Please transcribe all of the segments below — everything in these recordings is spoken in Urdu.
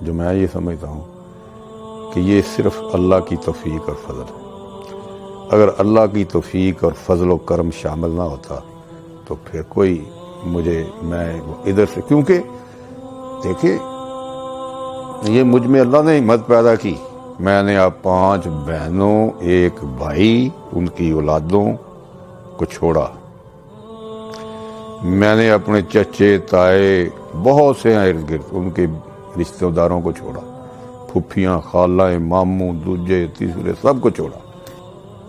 جو میں یہ سمجھتا ہوں کہ یہ صرف اللہ کی توفیق اور فضل ہے۔ اگر اللہ کی توفیق اور فضل و کرم شامل نہ ہوتا تو پھر کوئی میں ادھر سے، کیونکہ دیکھیے یہ مجھ میں اللہ نے ہمت پیدا کی، میں نے آپ 5 بہنوں، 1 بھائی، ان کی اولادوں کو چھوڑا، میں نے اپنے چچے تائے بہت سے ہیں ارد گرد، ان کے رشتہ داروں کو چھوڑا، پھپھیاں، خالائیں، ماموں، دوجے، تیسرے، سب کو چھوڑا،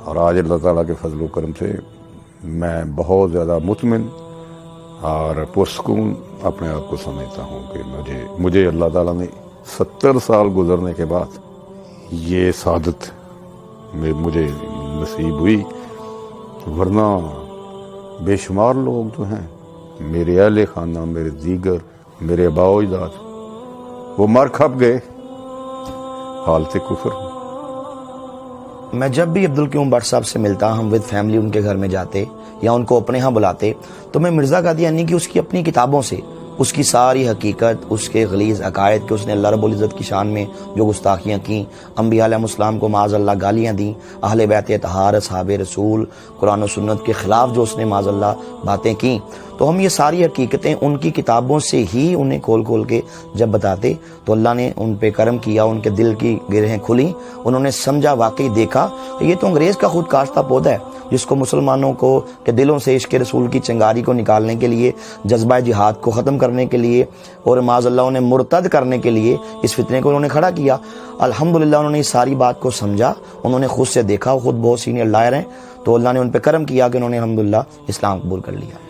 اور آج اللہ تعالیٰ کے فضل و کرم سے میں بہت زیادہ مطمئن اور پرسکون اپنے آپ کو سمجھتا ہوں کہ مجھے اللہ تعالیٰ نے 70 سال گزرنے کے بعد یہ سعادت مجھے نصیب ہوئی، ورنہ بے شمار لوگ جو ہیں میرے اہل خانہ، میرے دیگر، میرے آباء و اجداد، وہ مر کھپ گئے حالت کفر۔ میں جب بھی عبدالقیوم بٹ صاحب سے ملتا، ہم ود فیملی ان کے گھر میں جاتے یا ان کو اپنے ہاں بلاتے، تو میں مرزا قادیانی کی اس کی اپنی کتابوں سے اس کی ساری حقیقت، اس کے غلیظ عقائد کہ اس نے اللہ رب العزت کی شان میں جو گستاخیاں کیں، انبیاء علیہ السلام کو معاذ اللہ گالیاں دیں، اہل بیت اطہار، اصحاب رسول، قرآن و سنت کے خلاف جو اس نے معاذ اللہ باتیں کیں، تو ہم یہ ساری حقیقتیں ان کی کتابوں سے ہی انہیں کھول کھول کے جب بتاتے تو اللہ نے ان پہ کرم کیا، ان کے دل کی گرہیں کھلیں، انہوں نے سمجھا، واقعی دیکھا یہ تو انگریز کا خود کاشتہ پودا ہے جس کو مسلمانوں کو کے دلوں سے عشق رسول کی چنگاری کو نکالنے کے لیے، جذبہ جہاد کو ختم کرنے کے لیے اور معاذ اللہ انہیں مرتد کرنے کے لیے اس فتنے کو انہوں نے کھڑا کیا۔ الحمدللہ انہوں نے اس ساری بات کو سمجھا، انہوں نے خود سے دیکھا، خود بہت سینئر لائر ہیں، تو اللہ نے ان پہ کرم کیا کہ انہوں نے الحمدللہ اسلام قبول کر لیا۔